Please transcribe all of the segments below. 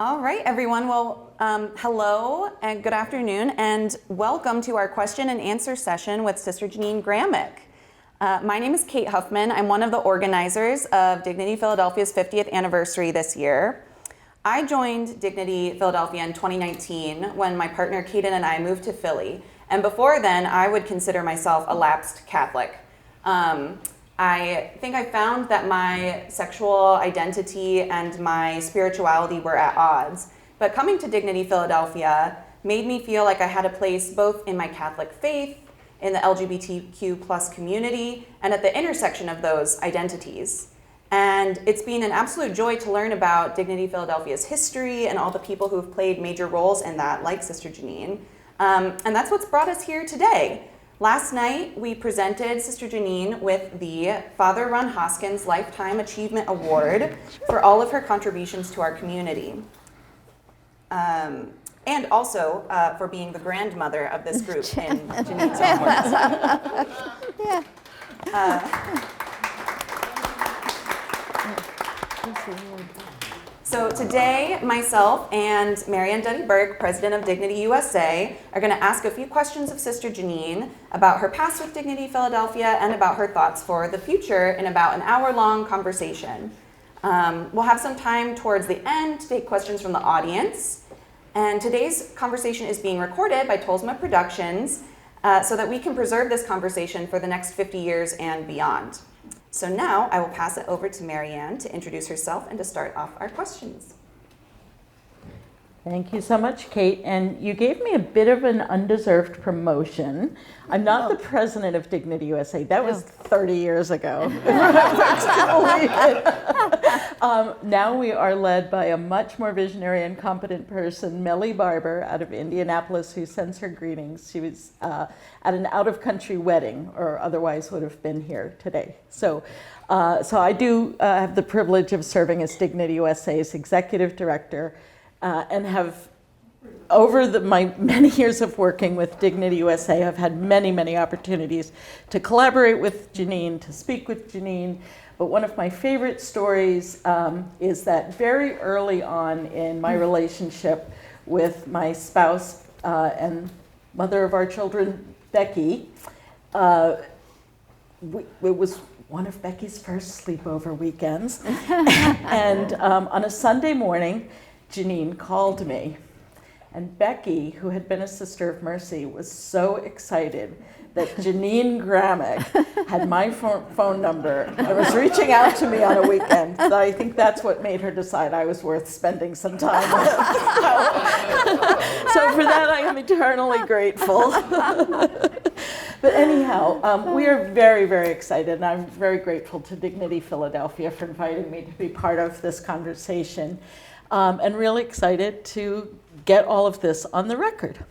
All right, everyone. Well, hello and good afternoon, and welcome to our question and answer session with Sister Jeannine Gramick. My name is Kate Huffman. I'm one of the organizers of Dignity Philadelphia's 50th anniversary this year. I joined Dignity Philadelphia in 2019 when my partner Kaden and I moved to Philly. And before then, I would consider myself a lapsed Catholic. I think I found that my sexual identity and my spirituality were at odds. But coming to Dignity Philadelphia made me feel like I had a place both in my Catholic faith, in the LGBTQ plus community, and at the intersection of those identities. And it's been an absolute joy to learn about Dignity Philadelphia's history and all the people who have played major roles in that, like Sister Jeannine. And that's what's brought us here today. Last night, we presented Sister Jeannine with the Father Ron Hoskins Lifetime Achievement Award for all of her contributions to our community. And also for being the grandmother of this group in Jeannine's own words. So today, myself and Marianne Duddy-Burke, president of DignityUSA, are going to ask a few questions of Sister Jeannine about her past with Dignity Philadelphia and about her thoughts for the future in about an hour-long conversation. We'll have some time towards the end to take questions from the audience. And today's conversation is being recorded by Tolsma Productions so that we can preserve this conversation for the next 50 years and beyond. So now I will pass it over to Marianne to introduce herself and to start off our questions. Thank you so much, Kate. And you gave me a bit of an undeserved promotion. I'm not the president of Dignity USA. That was 30 years ago. Now we are led by a much more visionary and competent person, Melly Barber, out of Indianapolis, who sends her greetings. She was at an out-of-country wedding, or otherwise would have been here today. So I do have the privilege of serving as Dignity USA's executive director. And have, over my many years of working with Dignity USA, have had many, many opportunities to collaborate with Jeannine, to speak with Jeannine. But one of my favorite stories is that very early on in my relationship with my spouse and mother of our children, Becky, it was one of Becky's first sleepover weekends. And on a Sunday morning, Jeannine called me, and Becky, who had been a Sister of Mercy, was so excited that Jeannine Gramick had my phone number and was reaching out to me on a weekend. So I think that's what made her decide I was worth spending some time with. So for that, I am eternally grateful. But anyhow, we are very, very excited, and I'm very grateful to Dignity Philadelphia for inviting me to be part of this conversation. And really excited to get all of this on the record.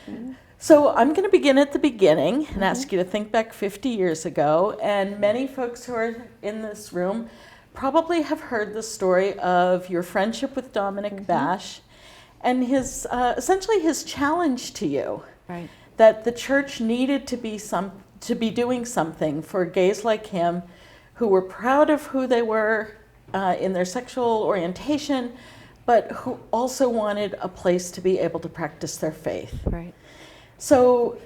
Mm-hmm. So I'm going to begin at the beginning and ask you to think back 50 years ago. And many folks who are in this room probably have heard the story of your friendship with Dominic Bash and his essentially his challenge to you, right, that the church needed to be doing something for gays like him who were proud of who they were in their sexual orientation, but who also wanted a place to be able to practice their faith. Right. So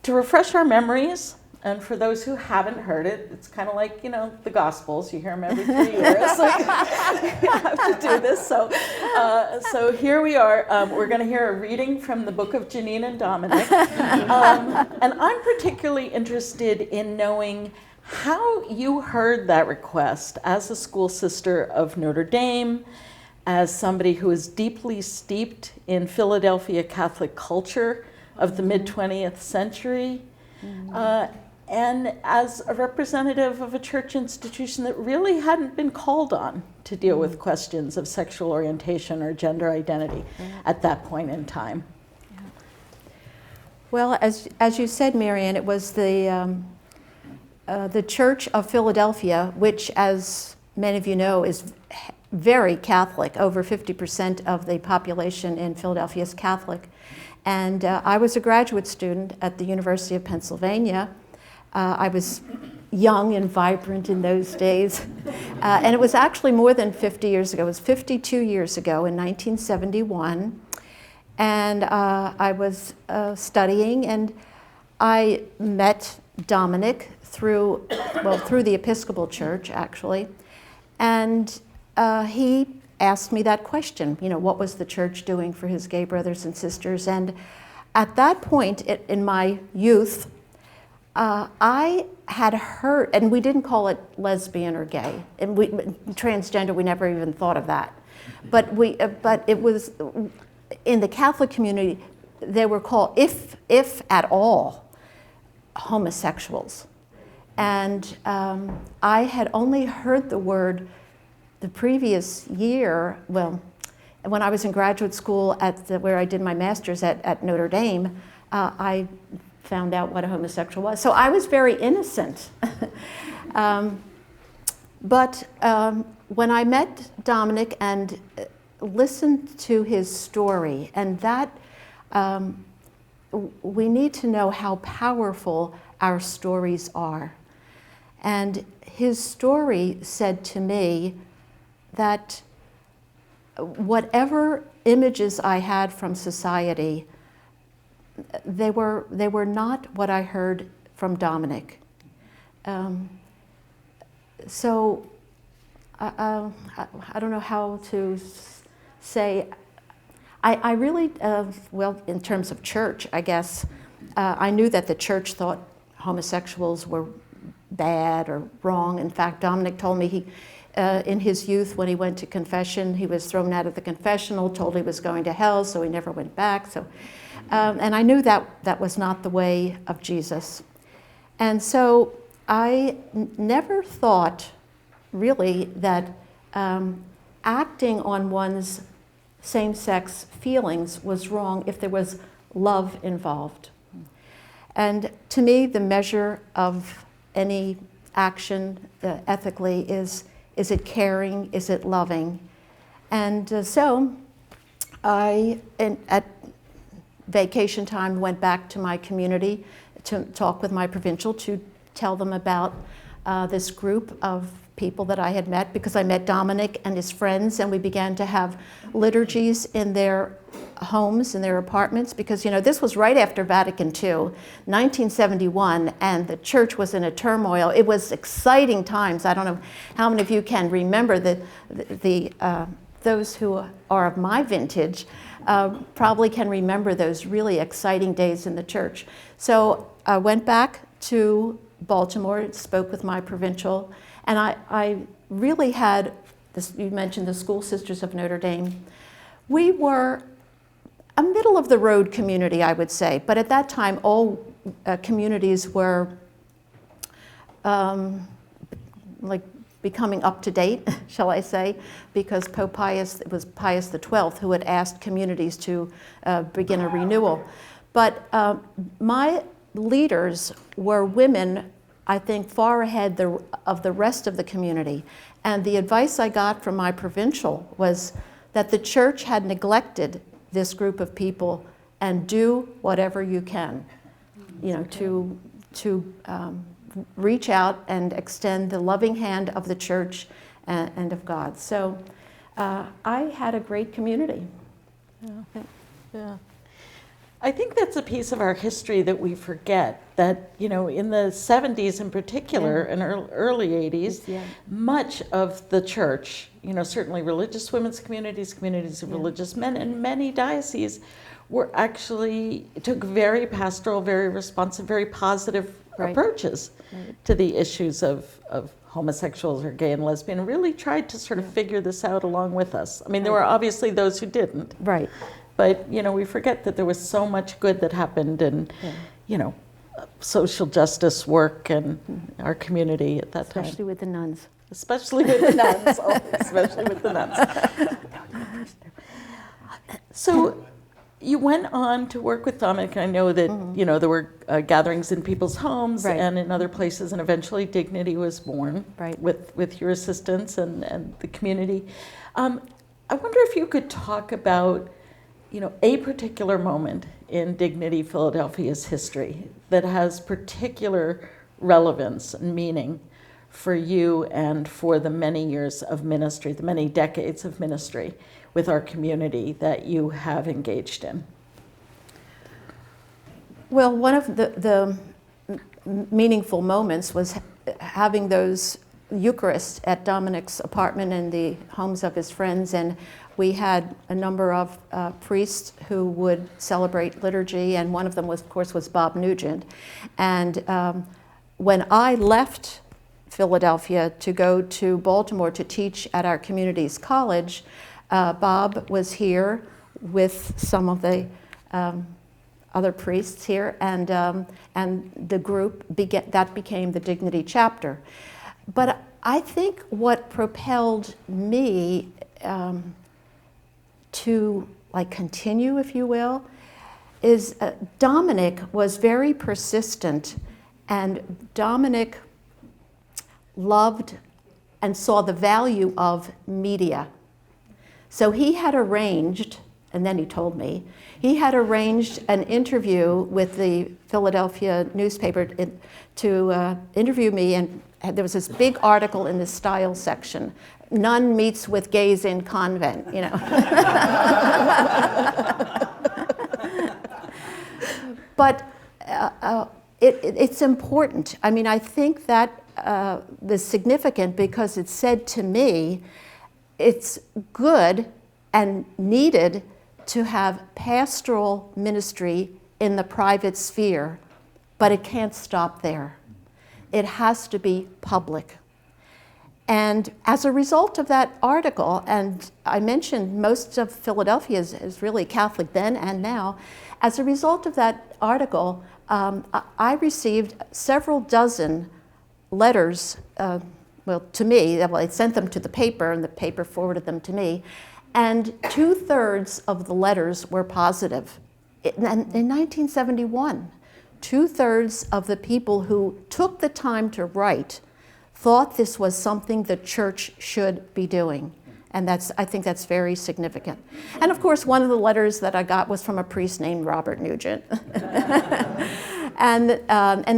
to refresh our memories, and for those who haven't heard it, it's kind of like, the Gospels. You hear them every 3 years. Like, we have to do this. So here we are. We're going to hear a reading from the book of Jeannine and Dominic. And I'm particularly interested in knowing how you heard that request as a school sister of Notre Dame, as somebody who is deeply steeped in Philadelphia Catholic culture of the mid-20th century, and as a representative of a church institution that really hadn't been called on to deal with questions of sexual orientation or gender identity at that point in time. Yeah. Well, as you said, Marianne, it was the Church of Philadelphia, which, as many of you know, is very Catholic. Over 50% of the population in Philadelphia is Catholic. And I was a graduate student at the University of Pennsylvania. I was, young and vibrant in those days. And it was actually more than 50 years ago. It was 52 years ago in 1971. And I was studying, and I met Dominic through the Episcopal Church, actually. And he asked me that question, what was the church doing for his gay brothers and sisters? And at that point in my youth, I had heard, and we didn't call it lesbian or gay, and transgender, we never even thought of that. But it was, in the Catholic community, they were called, if at all, homosexuals. And I had only heard the word the previous year, when I was in graduate school where I did my master's at Notre Dame, I found out what a homosexual was. So I was very innocent. But when I met Dominic and listened to his story, and that we need to know how powerful our stories are. And his story said to me that whatever images I had from society, they were not what I heard from Dominic. So I don't know how to say. I really, in terms of church, I guess, I knew that the church thought homosexuals were bad or wrong. In fact, Dominic told me in his youth, when he went to confession, he was thrown out of the confessional, told he was going to hell, so he never went back. So, and I knew that was not the way of Jesus. And so I never thought, really, that acting on one's same-sex feelings was wrong if there was love involved. And to me, the measure of any action ethically is it caring, is it loving? And so I, at vacation time, went back to my community to talk with my provincial, to tell them about this group of people that I had met, because I met Dominic and his friends, and we began to have liturgies in their homes, in their apartments, because this was right after Vatican II, 1971, and the church was in a turmoil. It was exciting times. I don't know how many of you can remember those who are of my vintage probably can remember those really exciting days in the church. So I went back to Baltimore, spoke with my provincial, and I really had this. You mentioned the School Sisters of Notre Dame. We were a middle of the road community, I would say, but at that time all communities were like becoming up to date, shall I say, because it was Pius XII who had asked communities to begin a renewal. But my leaders were women, I think, far ahead of the rest of the community. And the advice I got from my provincial was that the church had neglected this group of people, and do whatever you can, to reach out and extend the loving hand of the church and of God. So I had a great community. Yeah. I think that's a piece of our history that we forget, that, in the 70s in particular, and early 80s, much of the church, certainly religious women's communities of religious men, and many dioceses were actually, took very pastoral, very responsive, very positive approaches to the issues of homosexuals or gay and lesbian, and really tried to sort of figure this out along with us. I mean, there were obviously those who didn't. Right. But, we forget that there was so much good that happened in, social justice work and our community at that time. Especially with the nuns. Especially with the nuns. Oh, especially with the nuns. So you went on to work with Dominic. I know that, there were gatherings in people's homes and in other places, and eventually Dignity was born with your assistance and the community. I wonder if you could talk about a particular moment in Dignity Philadelphia's history that has particular relevance and meaning for you and for the many years of ministry, the many decades of ministry with our community that you have engaged in? Well, one of the meaningful moments was having those Eucharists at Dominic's apartment and the homes of his friends, and we had a number of priests who would celebrate liturgy, and one of them, of course, was Bob Nugent. And when I left Philadelphia to go to Baltimore to teach at our community's college, Bob was here with some of the other priests here, and the group became the Dignity chapter. But I think what propelled me to continue, if you will, is Dominic was very persistent, and Dominic loved and saw the value of media. So he had arranged, and then he told me, he had arranged an interview with the Philadelphia newspaper to interview me, and there was this big article in the style section, "Nun meets with gays in convent," you know. But it's important. I mean, I think that the significant, because it said to me, it's good and needed to have pastoral ministry in the private sphere, but it can't stop there. It has to be public. And as a result of that article, and I mentioned most of Philadelphia is really Catholic then and now, as a result of that article, I received several dozen letters, to me. Well, I sent them to the paper, and the paper forwarded them to me, and 2/3 of the letters were positive. In 1971, 2/3 of the people who took the time to write thought this was something the church should be doing. And I think that's very significant. And of course, one of the letters that I got was from a priest named Robert Nugent. And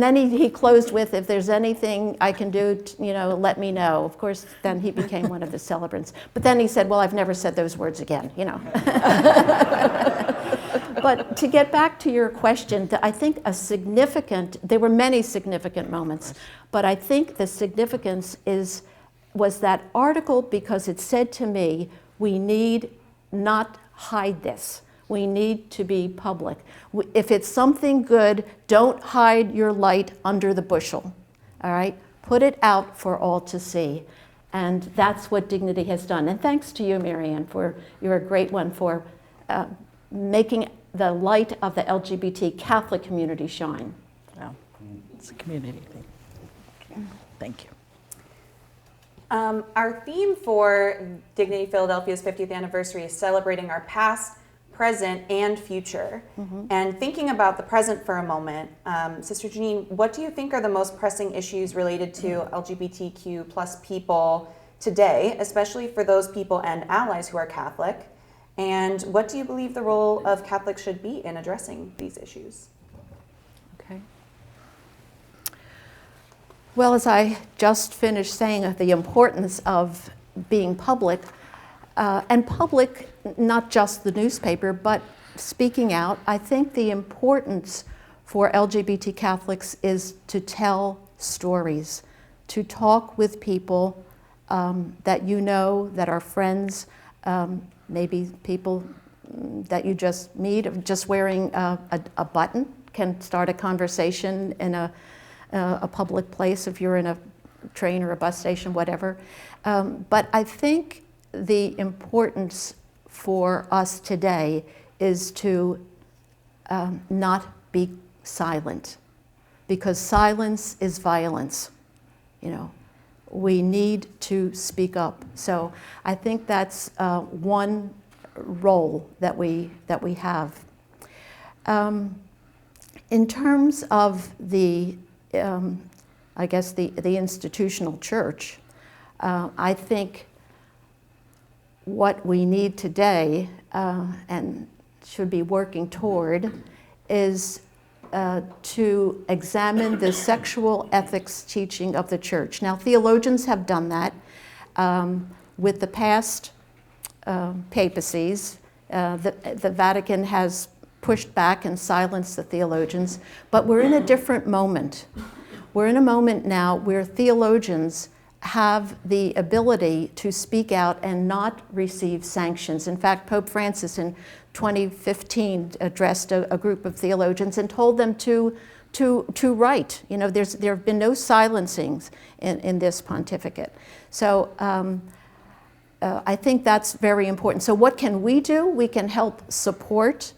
then he closed with, "If there's anything I can do, let me know." Of course, then he became one of the celebrants. But then he said, "Well, I've never said those words again," But to get back to your question, I think there were many significant moments, but I think the significance was that article, because it said to me, we need not hide this. We need to be public. If it's something good, don't hide your light under the bushel, all right? Put it out for all to see. And that's what Dignity has done. And thanks to you, Marianne, you're a great one for making the light of the LGBT Catholic community shine. Well, it's a community thing. Thank you. Our theme for Dignity Philadelphia's 50th anniversary is celebrating our past, present, and future. Mm-hmm. And thinking about the present for a moment, Sister Jeannine, what do you think are the most pressing issues related to LGBTQ plus people today, especially for those people and allies who are Catholic? And what do you believe the role of Catholics should be in addressing these issues? Okay. Well, as I just finished saying, the importance of being public, and public, not just the newspaper, but speaking out, I think the importance for LGBT Catholics is to tell stories, to talk with people that you know, that are friends, maybe people that you just meet. Just wearing a button can start a conversation in a public place, if you're in a train or a bus station, whatever. But I think the importance for us today is to not be silent, because silence is violence. We need to speak up. So I think that's one role that we have. In terms of the institutional church, I think what we need today and should be working toward is to examine the sexual ethics teaching of the church. Now, theologians have done that with the past papacies. The Vatican has pushed back and silenced the theologians, but we're in a different moment. We're in a moment now where theologians have the ability to speak out and not receive sanctions. In fact, Pope Francis in 2015 addressed a group of theologians and told them to write. You know, there have been no silencings in this pontificate. So I think that's very important. So what can we do? We can help support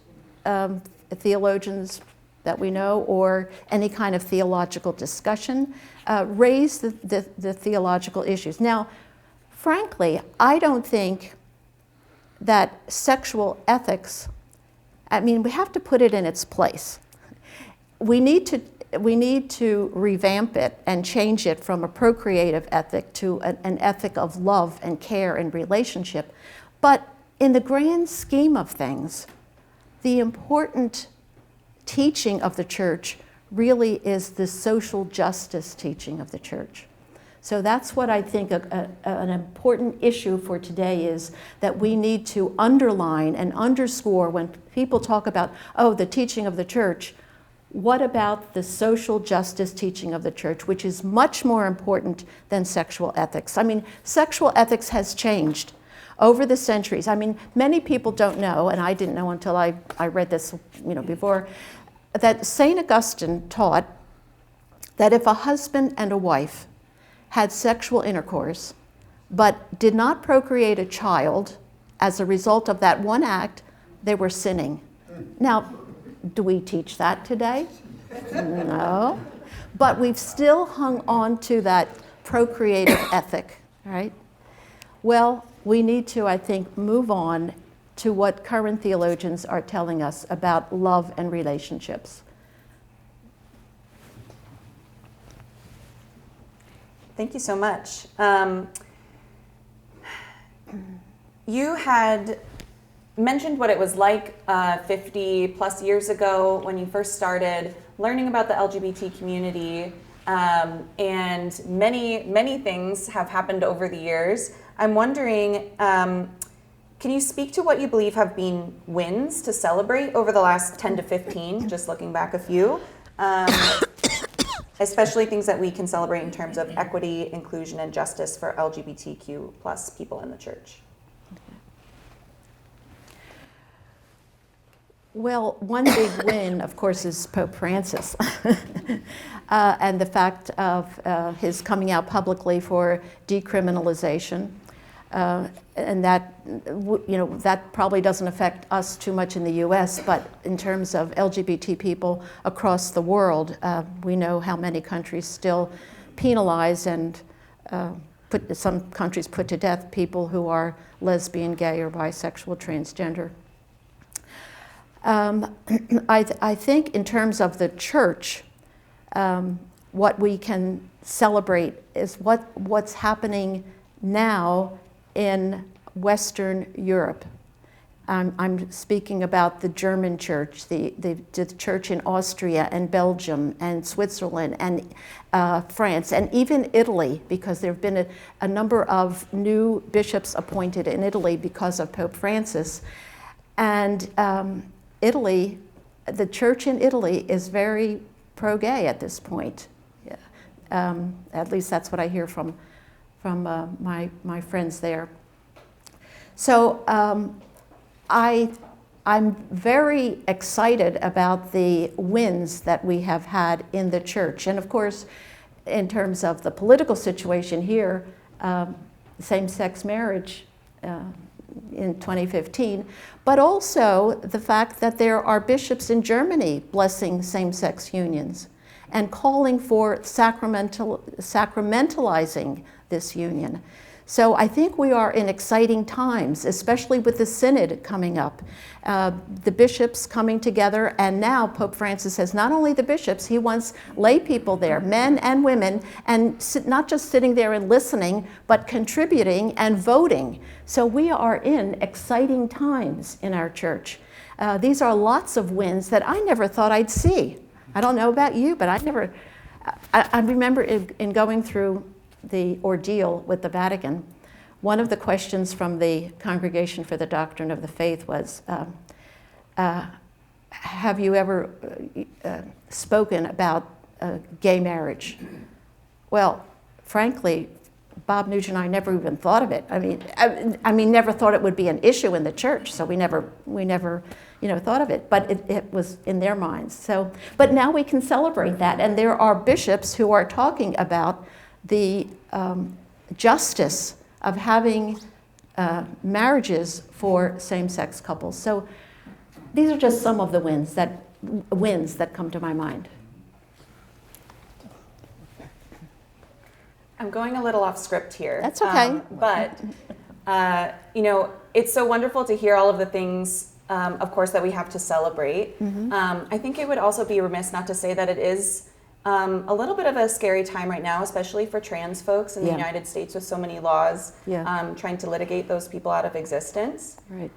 theologians that we know, or any kind of theological discussion, raise the theological issues. Now, frankly, I don't think that sexual ethics, I mean, we have to put it in its place. We need to revamp it and change it from a procreative ethic to an ethic of love and care and relationship. But in the grand scheme of things, the important teaching of the church really is the social justice teaching of the church. So that's what I think an important issue for today is, that we need to underline and underscore when people talk about, oh, the teaching of the church. What about the social justice teaching of the church, which is much more important than sexual ethics? I mean, sexual ethics has changed over the centuries. I mean, many people don't know, and I didn't know until I read this, before, that St. Augustine taught that if a husband and a wife had sexual intercourse but did not procreate a child as a result of that one act, they were sinning. Now, do we teach that today? No. But we've still hung on to that procreative ethic, right? Well, we need to, I think, move on to what current theologians are telling us about love and relationships. Thank you so much. You had mentioned what it was like 50 plus years ago when you first started learning about the LGBT community, and many things have happened over the years. I'm wondering, can you speak to what you believe have been wins to celebrate over the last 10 to 15, just looking back a few, especially things that we can celebrate in terms of equity, inclusion, and justice for LGBTQ plus people in the church? Well, one big win, of course, is Pope Francis and the fact of his coming out publicly for decriminalization. And that, that probably doesn't affect us too much in the US, but in terms of LGBT people across the world, we know how many countries still penalize and some countries put to death people who are lesbian, gay, or bisexual, transgender. I think in terms of the church, what we can celebrate is what's happening now in Western Europe. I'm speaking about the German church, the church in Austria and Belgium and Switzerland and France and even Italy, because there have been a number of new bishops appointed in Italy because of Pope Francis. And Italy, the church in Italy is very pro-gay at this point. Yeah. At least that's what I hear from my friends there. So I'm very excited about the wins that we have had in the church. And of course, in terms of the political situation here, same-sex marriage in 2015, but also the fact that there are bishops in Germany blessing same-sex unions and calling for sacramentalizing this union. So I think we are in exciting times, especially with the synod coming up. The bishops coming together, and now Pope Francis has not only the bishops, he wants lay people there, men and women, and not just sitting there and listening, but contributing and voting. So we are in exciting times in our church. These are lots of wins that I never thought I'd see. I don't know about you, but I remember in going through the ordeal with the Vatican, one of the questions from the Congregation for the Doctrine of the Faith was, have you ever spoken about gay marriage? Well, frankly, Bob Nugent and I never even thought of it. I mean, never thought it would be an issue in the church, so we never thought of it, but it was in their minds. So, but now we can celebrate that, and there are bishops who are talking about the justice of having marriages for same-sex couples. So these are just some of the wins that come to my mind. I'm going a little off script here. That's okay. But it's so wonderful to hear all of the things, of course, that we have to celebrate. Mm-hmm. I think it would also be remiss not to say that it is a little bit of a scary time right now, especially for trans folks in the United States, with so many laws trying to litigate those people out of existence. Right.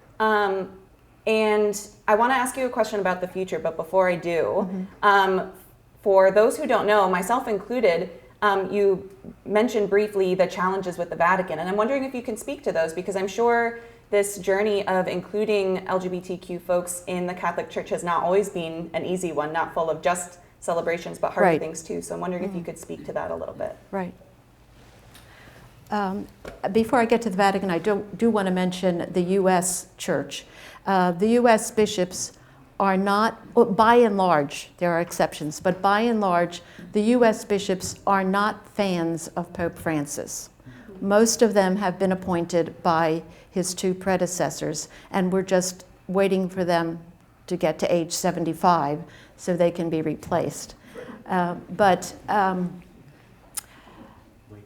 And I want to ask you a question about the future, but before I do, Mm-hmm. For those who don't know, myself included, you mentioned briefly the challenges with the Vatican, and I'm wondering if you can speak to those, because I'm sure this journey of including LGBTQ folks in the Catholic Church has not always been an easy one, not full of just celebrations, but hard things too. So I'm wondering if you could speak to that a little bit. Right. Before I get to the Vatican, I do want to mention the U.S. Church. The U.S. bishops are not, by and large, there are exceptions, but by and large, the U.S. bishops are not fans of Pope Francis. Most of them have been appointed by his two predecessors, and we're just waiting for them to get to age 75 so they can be replaced. But the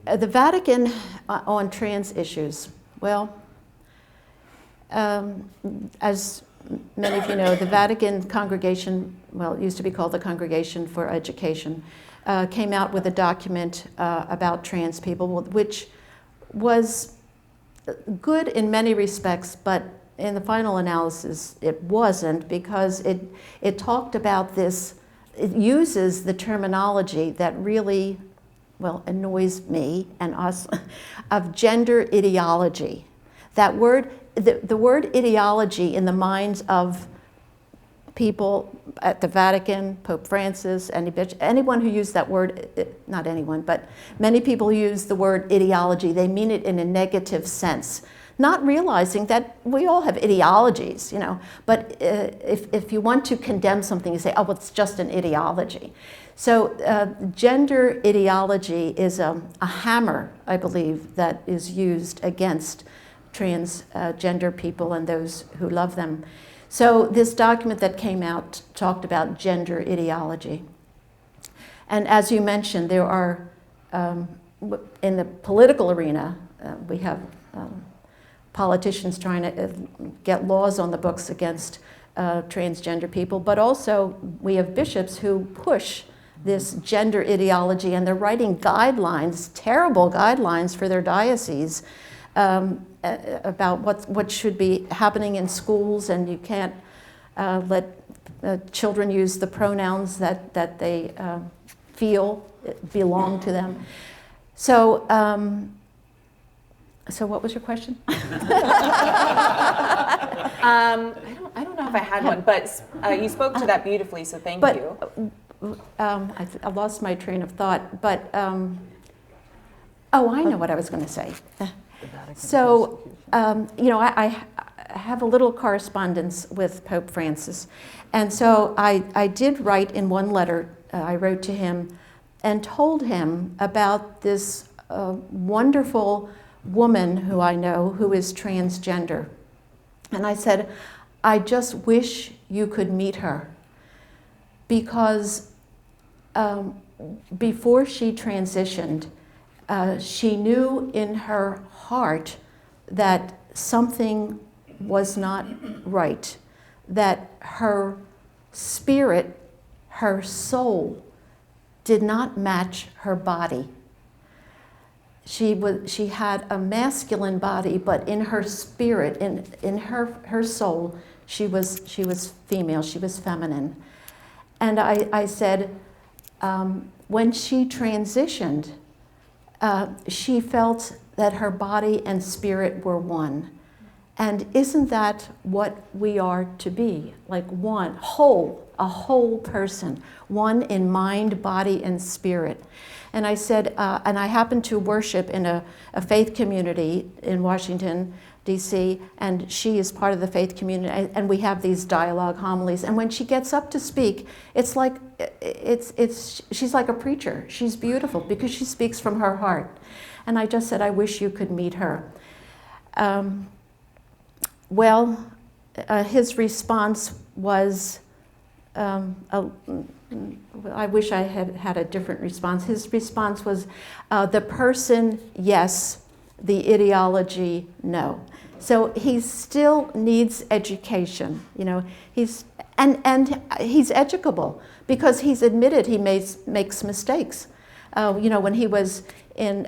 Vatican on trans issues, well, as many of you know, the Vatican Congregation, well, it used to be called the Congregation for Education, came out with a document about trans people, which was good in many respects, but in the final analysis, it wasn't, because it talked about this, it uses the terminology that really, well, annoys me and us, of gender ideology. That word, the word ideology in the minds of people at the Vatican, Pope Francis, anyone who used that word, not anyone, but many people use the word ideology. They mean it in a negative sense, not realizing that we all have ideologies, but if you want to condemn something, you say, oh, well, it's just an ideology. So gender ideology is a hammer, I believe, that is used against transgender people and those who love them. So this document that came out talked about gender ideology. And as you mentioned, there are, in the political arena, we have politicians trying to get laws on the books against transgender people, but also we have bishops who push this gender ideology, and they're writing guidelines, terrible guidelines for their dioceses, about what should be happening in schools, and you can't let children use the pronouns that they feel belong to them. So, so what was your question? I don't know if I had one, but you spoke to that beautifully, so thank you. I lost my train of thought, but oh, I know what I was going to say. So, I have a little correspondence with Pope Francis, and so I did write in one letter, I wrote to him and told him about this wonderful woman who I know who is transgender. And I said, I just wish you could meet her, because before she transitioned, she knew in her heart that something was not right, that her spirit, her soul, did not match her body. She had a masculine body, but in her spirit, in her soul, she was female, she was feminine. And I said, when she transitioned, she felt that her body and spirit were one. And isn't that what we are to be? Like one, whole, a whole person, one in mind, body, and spirit. And I said, and I happen to worship in a faith community in Washington, D.C., and she is part of the faith community, and we have these dialogue homilies. And when she gets up to speak, it's like, she's like a preacher. She's beautiful because she speaks from her heart. And I just said, I wish you could meet her. Well, his response was, I wish I had had a different response. His response was, the person, yes, the ideology, no. So he still needs education, you know. And he's educable because he's admitted he makes mistakes. You know, when he was in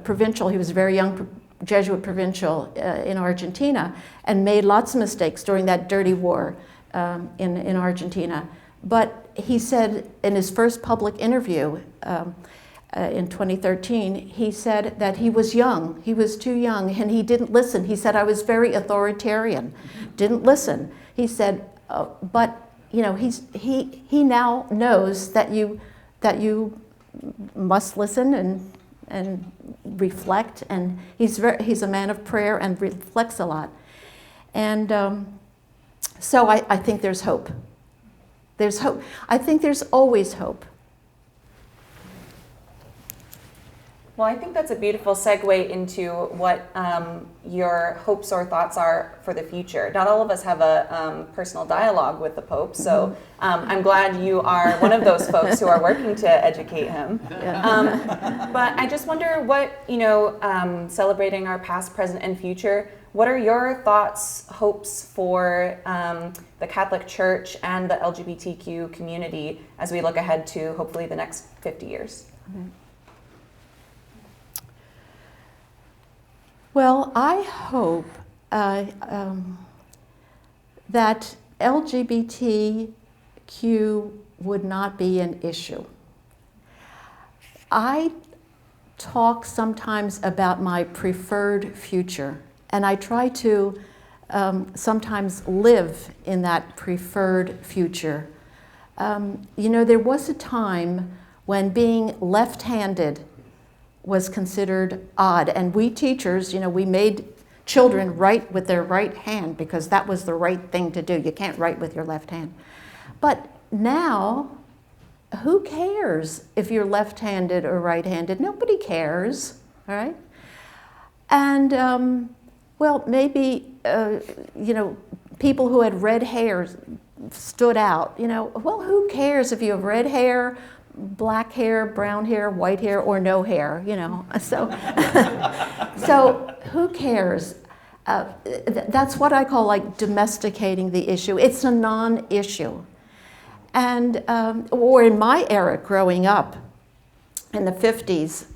provincial, he was a very young Jesuit provincial in Argentina and made lots of mistakes during that dirty war in Argentina. But he said in his first public interview in 2013, he said that he was young, he was too young, and he didn't listen. He said, I was very authoritarian, didn't listen. He said, but you know, he now knows that you must listen and reflect, and he's a man of prayer and reflects a lot. And so I think there's hope. There's hope. I think there's always hope. Well, I think that's a beautiful segue into what your hopes or thoughts are for the future. Not all of us have a personal dialogue with the Pope, so I'm glad you are one of those folks who are working to educate him. Yeah. But I just wonder what, you know, celebrating our past, present, and future, what are your thoughts, hopes for the Catholic Church and the LGBTQ community as we look ahead to hopefully the next 50 years? Okay. Well, I hope that LGBTQ would not be an issue. I talk sometimes about my preferred future, and I try to sometimes live in that preferred future. You know, there was a time when being left-handed was considered odd. And we teachers, you know, we made children write with their right hand because that was the right thing to do. You can't write with your left hand. But now, who cares if you're left-handed or right-handed? Nobody cares, all right? And, well, maybe, you know, people who had red hair stood out. You know, well, who cares if you have red hair, black hair, brown hair, white hair, or no hair, you know. So, so who cares? That's what I call like domesticating the issue. It's a non-issue. And, or in my era growing up, in the 50s,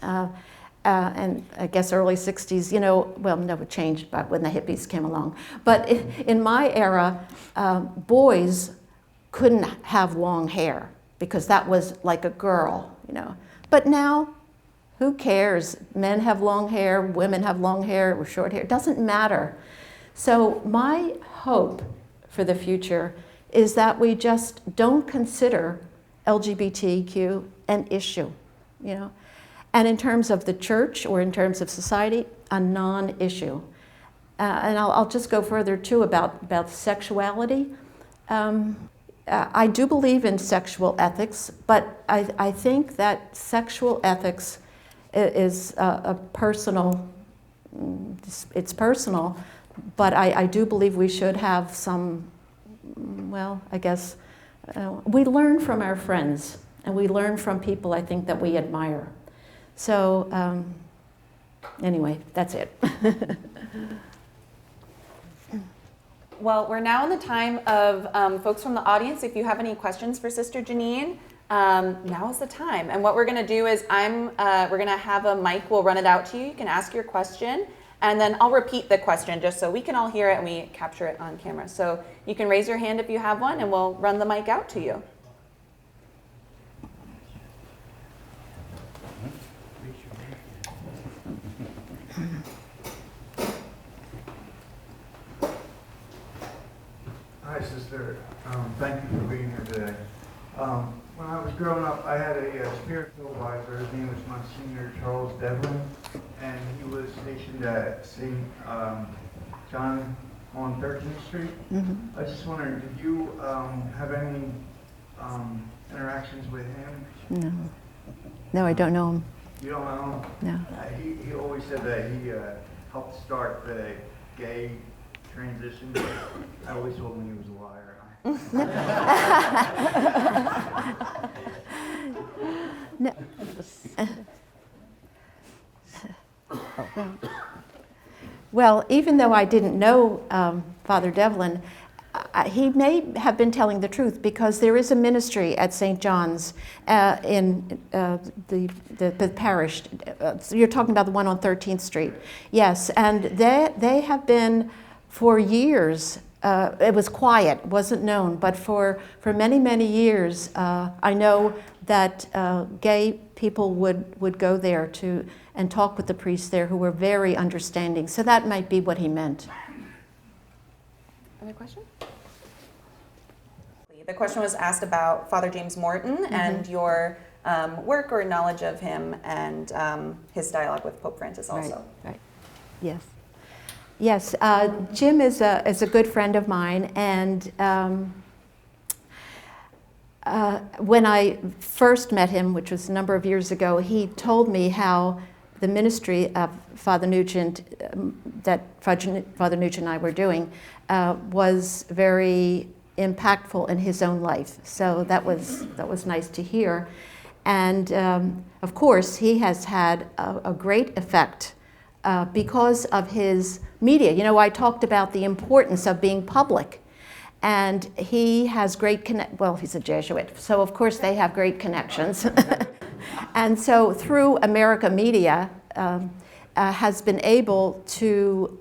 and I guess early 60s, you know, well, no, it changed but when the hippies came along. But in my era, boys couldn't have long hair, because that was like a girl, you know. But now, who cares? Men have long hair, women have long hair or short hair. It doesn't matter. So my hope for the future is that we just don't consider LGBTQ an issue, you know. And in terms of the church or in terms of society, a non-issue. And I'll just go further too about sexuality. I do believe in sexual ethics, but I think that sexual ethics is a personal, it's personal, but I do believe we should have some, well, I guess, we learn from our friends, and we learn from people I think that we admire. So anyway, that's it. Well, we're now in the time of folks from the audience. If you have any questions for Sister Jeannine, now is the time. And what we're going to do is we're going to have a mic. We'll run it out to you. You can ask your question, and then I'll repeat the question just so we can all hear it and we capture it on camera. So you can raise your hand if you have one, and we'll run the mic out to you. Hi, sister. Thank you for being here today. When I was growing up, I had a spiritual advisor. His name was Monsignor Charles Devlin, and he was stationed at St. John on 13th Street. Mm-hmm. I was just wondering, did you have any interactions with him? No. No, I don't know him. You don't know him? No. He always said that he helped start the gay transition. I always told him he was a liar. No. Well, even though I didn't know Father Devlin, he may have been telling the truth, because there is a ministry at St. John's in the parish. You're talking about the one on 13th Street. Yes, and they have been for years. It was quiet, wasn't known, but for many, many years, I know that gay people would go there and talk with the priests there, who were very understanding. So that might be what he meant. Other question? The question was asked about Father James Morton and your work or knowledge of him, and his dialogue with Pope Francis also. Right. Yes. Yes, Jim is a good friend of mine, and when I first met him, which was a number of years ago, he told me how the ministry of Father Nugent, that Father Nugent and I were doing, was very impactful in his own life. So that was nice to hear. And of course, he has had a great effect because of his media. You know, I talked about the importance of being public, and he has great well, he's a Jesuit, so of course they have great connections. And so through America Media, has been able to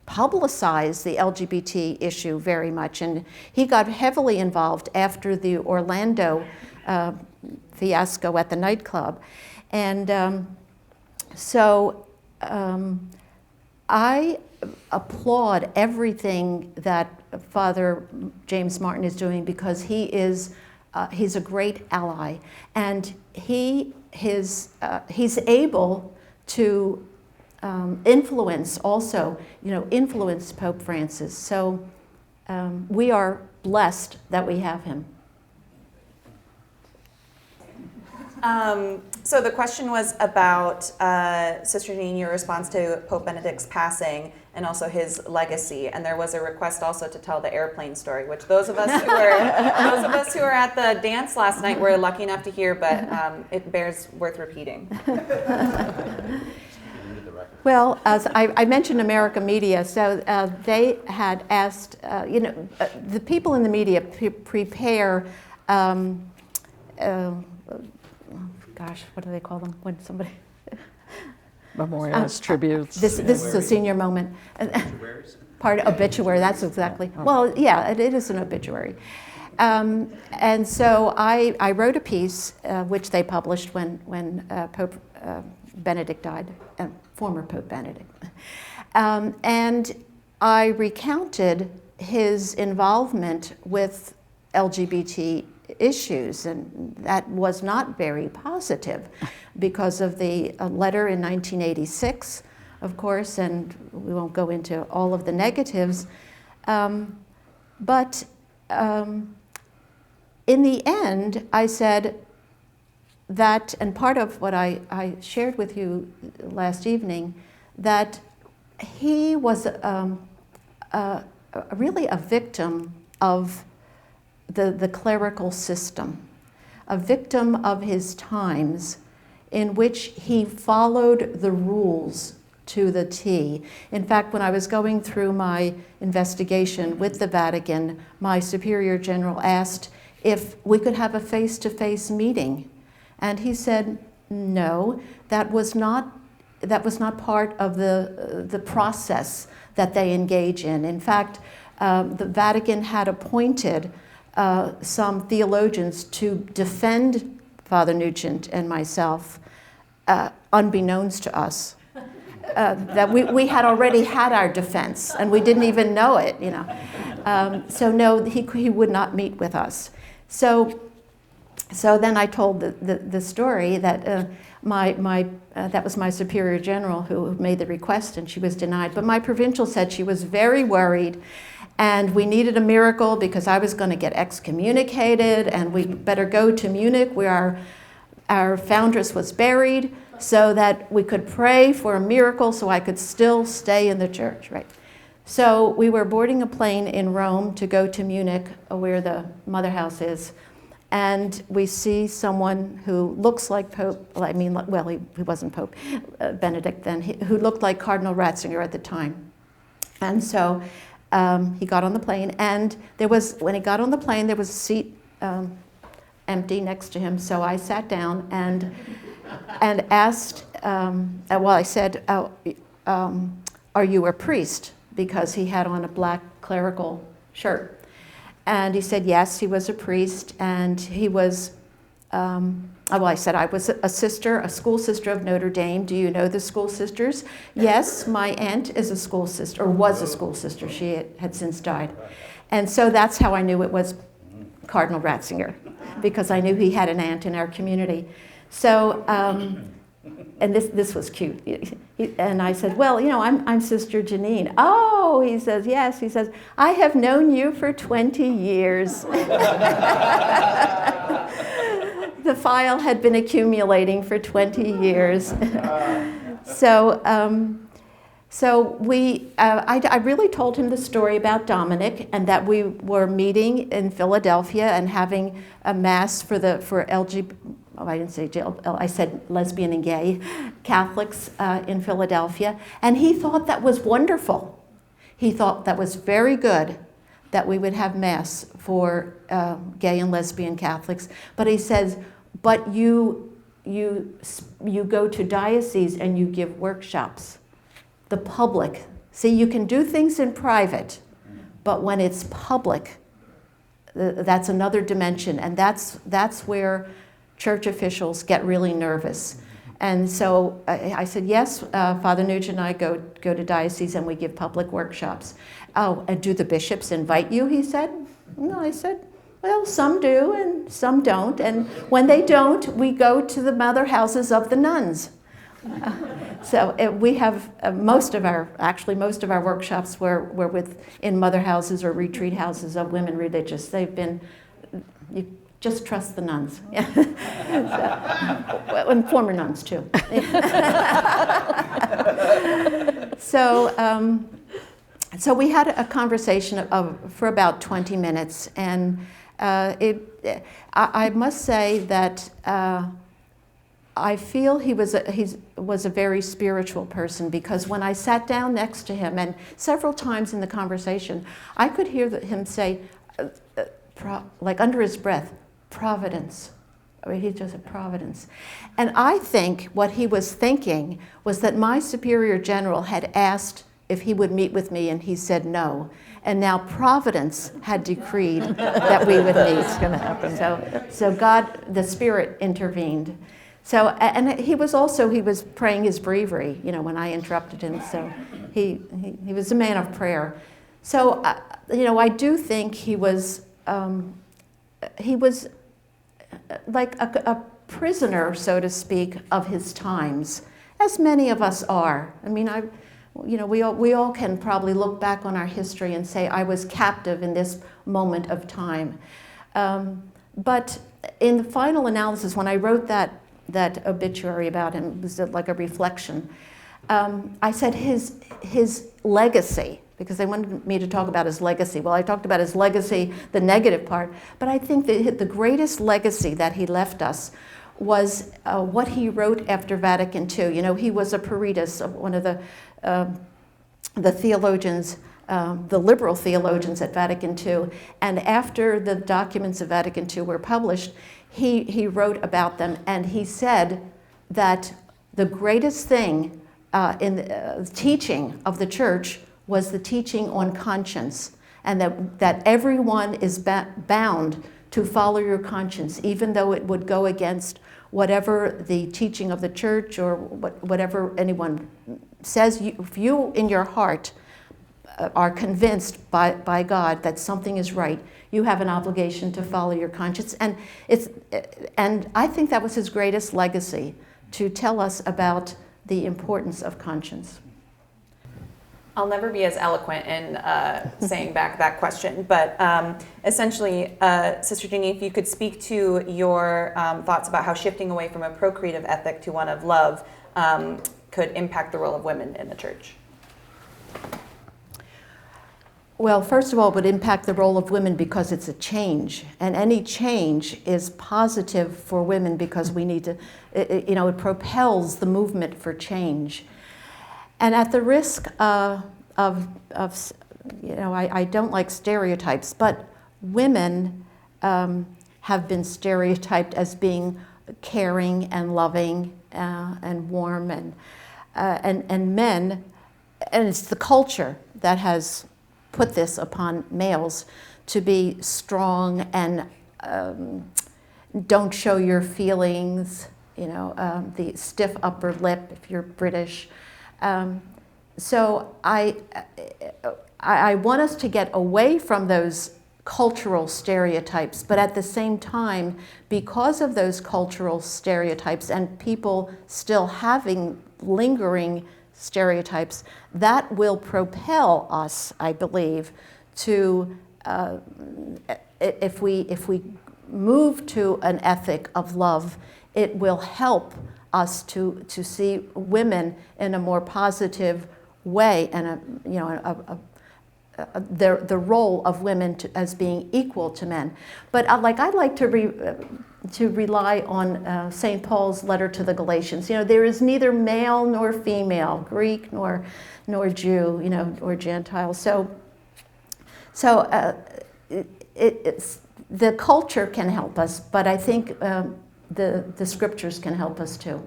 publicize the LGBT issue very much, and he got heavily involved after the Orlando fiasco at the nightclub. And so I applaud everything that Father James Martin is doing, because he's a great ally, and he's able to influence Pope Francis. So we are blessed that we have him. So the question was about, Sister Jeannine, your response to Pope Benedict's passing and also his legacy. And there was a request also to tell the airplane story, which those of us who were at the dance last night were lucky enough to hear, but it bears worth repeating. Well, as I mentioned America Media, so they had asked, the people in the media prepare, gosh, what do they call them when somebody? Memorials, tributes. This is a senior moment. Obituaries? Part obituary, that's exactly. Well, yeah, it is an obituary. And so I wrote a piece, which they published when Pope Benedict died, former Pope Benedict. And I recounted his involvement with LGBT issues, and that was not very positive because of the letter in 1986, of course, and we won't go into all of the negatives. But in the end, I said that, and part of what I shared with you last evening, that he was really a victim of the clerical system, a victim of his times, in which he followed the rules to the T. In fact, when I was going through my investigation with the Vatican, my Superior General asked if we could have a face-to-face meeting. And he said, no, that was not part of the process that they engage in. In fact, the Vatican had appointed some theologians to defend Father Nugent and myself, unbeknownst to us. that we had already had our defense, and we didn't even know it, you know. So no, he would not meet with us. So then I told the story that that was my superior general who made the request, and she was denied. But my provincial said she was very worried, and we needed a miracle because I was going to get excommunicated, and we better go to Munich where our foundress was buried, so that we could pray for a miracle so I could still stay in the church, right? So we were boarding a plane in Rome to go to Munich, where the mother house is, and we see someone who looks like Pope, well, he wasn't Pope Benedict then, who looked like Cardinal Ratzinger at the time. And so he got on the plane, and when he got on the plane, there was a seat empty next to him, so I sat down and asked, I said, are you a priest? Because he had on a black clerical shirt. And he said, yes, he was a priest, and he was, I said, I was a school sister of Notre Dame. Do you know the school sisters? Yes, my aunt is a school sister, or was a school sister. She had since died. And so that's how I knew it was Cardinal Ratzinger, because I knew he had an aunt in our community. So, and this was cute. And I said, well, you know, I'm Sister Jeannine. Oh, he says, yes. He says, I have known you for 20 years. The file had been accumulating for 20 years. So I really told him the story about Dominic, and that we were meeting in Philadelphia and having a mass for LGBT. Oh, I didn't say jail. I said lesbian and gay Catholics in Philadelphia, and he thought that was wonderful. He thought that was very good that we would have mass for gay and lesbian Catholics. But he says, but you go to dioceses and you give workshops. The public, see, you can do things in private, but when it's public, that's another dimension, and that's where church officials get really nervous. And so I said, yes, Father Nugent and I go to dioceses and we give public workshops. Oh, and do the bishops invite you, he said? No, I said, well, some do and some don't. And when they don't, we go to the mother houses of the nuns. So we have most of our workshops were in mother houses or retreat houses of women religious. They've been, you just trust the nuns. And former nuns too. So we had a conversation for about 20 minutes, and I must say that I feel he was a very spiritual person, because when I sat down next to him, and several times in the conversation, I could hear him say, like under his breath, providence. I mean, he just said providence. And I think what he was thinking was that my superior general had asked if he would meet with me, and he said no. And now Providence had decreed that we would meet. It's going to happen. So God, the Spirit, intervened. So, and he was praying his breviary, you know, when I interrupted him. So he was a man of prayer. So, you know, I do think he was like a prisoner, so to speak, of his times, as many of us are. I mean, we all can probably look back on our history and say, I was captive in this moment of time. But in the final analysis, when I wrote that obituary about him, it was like a reflection. I said his legacy, because they wanted me to talk about his legacy. Well, I talked about his legacy, the negative part, but I think that the greatest legacy that he left us was what he wrote after Vatican II. You know, he was a Peritus, one of the theologians, the liberal theologians at Vatican II. And after the documents of Vatican II were published, he wrote about them, and he said that the greatest thing in the teaching of the church was the teaching on conscience, and that everyone is bound to follow your conscience, even though it would go against whatever the teaching of the church or whatever anyone says, if you in your heart are convinced by God that something is right, you have an obligation to follow your conscience. And I think that was his greatest legacy, to tell us about the importance of conscience. I'll never be as eloquent in saying back that question, but essentially, Sister Jeannine, if you could speak to your thoughts about how shifting away from a procreative ethic to one of love could impact the role of women in the church. Well, first of all, it would impact the role of women because it's a change, and any change is positive for women because we need to, it propels the movement for change. And at the risk of I don't like stereotypes, but women have been stereotyped as being caring and loving and warm, and men, and it's the culture that has put this upon males to be strong and don't show your feelings, the stiff upper lip if you're British. So I want us to get away from those cultural stereotypes, but at the same time, because of those cultural stereotypes and people still having lingering stereotypes, that will propel us, I believe, to, if we move to an ethic of love, it will help us to see women in a more positive way, and the role of women as being equal to men. But I'd like to rely on St. Paul's letter to the Galatians. There is neither male nor female, Greek nor Jew, or Gentile. So it's the culture can help us, but I think the scriptures can help us too.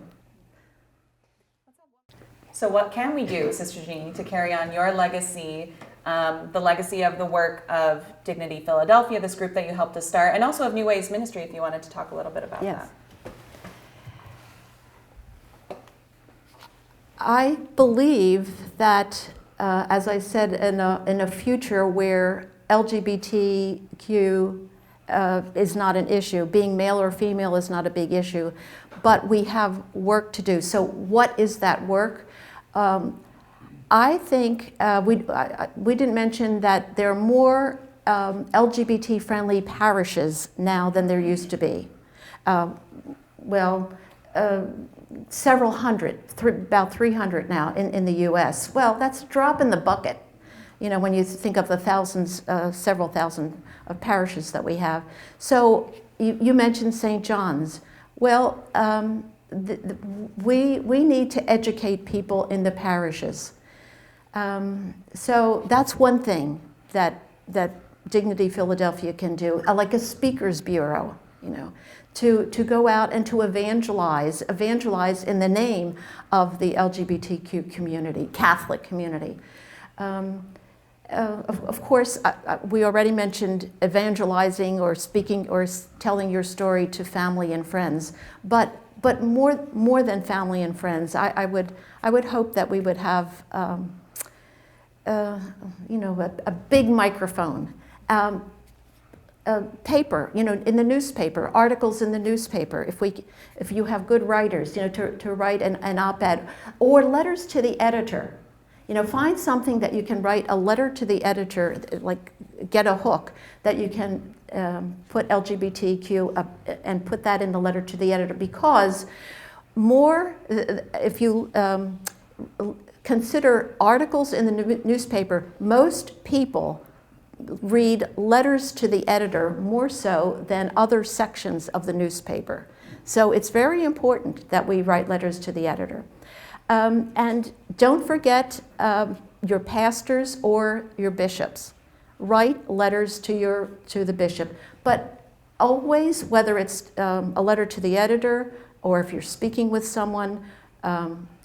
So what can we do, Sister Jeannine, to carry on your legacy, the legacy of the work of Dignity Philadelphia, this group that you helped to start, and also of New Ways Ministry, if you wanted to talk a little bit about that? I believe that, as I said, in a future where LGBTQ is not an issue, being male or female is not a big issue, but we have work to do. So what is that work? I think we didn't mention that there are more LGBT-friendly parishes now than there used to be. Several hundred, about 300 now in the U.S. Well, that's a drop in the bucket, when you think of the thousands, several thousand of parishes that we have. So you mentioned St. John's. Well, we need to educate people in the parishes. So that's one thing that Dignity Philadelphia can do, like a speakers bureau, to go out and to evangelize in the name of the LGBTQ community, Catholic community. Of course, we already mentioned evangelizing or speaking or telling your story to family and friends, but more than family and friends, I would hope that we would have a big microphone, paper, in the newspaper, articles in the newspaper. If you have good writers, to write an op-ed, or letters to the editor. Find something that you can write a letter to the editor, like get a hook that you can put LGBTQ up and put that in the letter to the editor, because if you consider articles in the newspaper, most people read letters to the editor more so than other sections of the newspaper. So it's very important that we write letters to the editor. And don't forget your pastors or your bishops. Write letters to the bishop, but always, whether it's a letter to the editor, or if you're speaking with someone,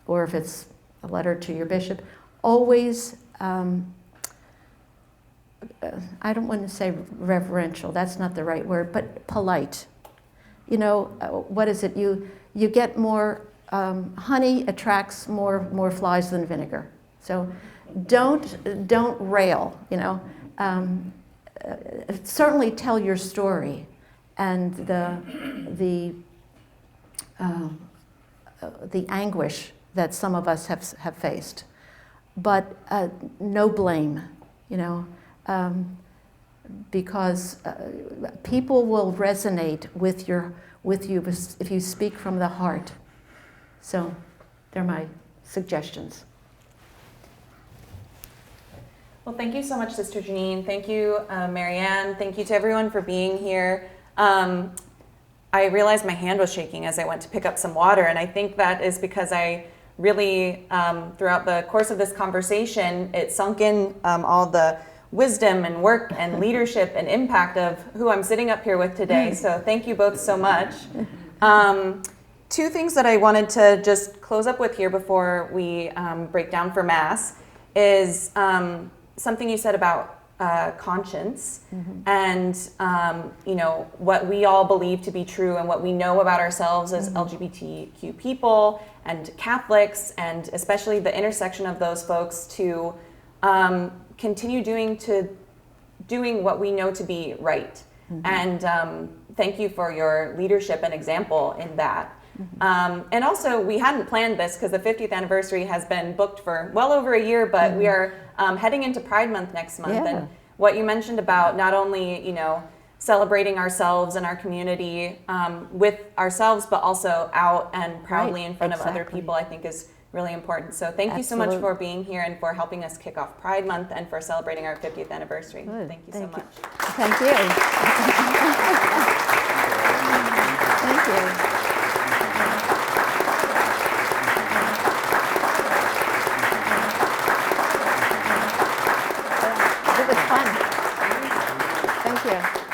or if it's a letter to your bishop, always, I don't want to say reverential, that's not the right word, but polite. what is it? You get more, honey attracts more flies than vinegar. So don't rail, certainly tell your story and the anguish that some of us have faced, but no blame, because people will resonate with you if you speak from the heart. So they're my suggestions. Well, thank you so much, Sister Jeannine. Thank you, Marianne. Thank you to everyone for being here. I realized my hand was shaking as I went to pick up some water, and I think that is because I really, throughout the course of this conversation, it sunk in all the wisdom and work and leadership and impact of who I'm sitting up here with today. So thank you both so much. Two things that I wanted to just close up with here before we break down for Mass is something you said about conscience and what we all believe to be true and what we know about ourselves as LGBTQ people and Catholics, and especially the intersection of those folks to continue doing what we know to be right. And thank you for your leadership and example in that. And also, we hadn't planned this because the 50th anniversary has been booked for well over a year, but we are heading into Pride Month next month. Yeah. And what you mentioned about not only, celebrating ourselves and our community with ourselves, but also out and proudly in front of other people, I think is really important. So thank you so much for being here and for helping us kick off Pride Month and for celebrating our 50th anniversary. Good. Thank you so much. Thank you. Thank you. It was fun. Thank you.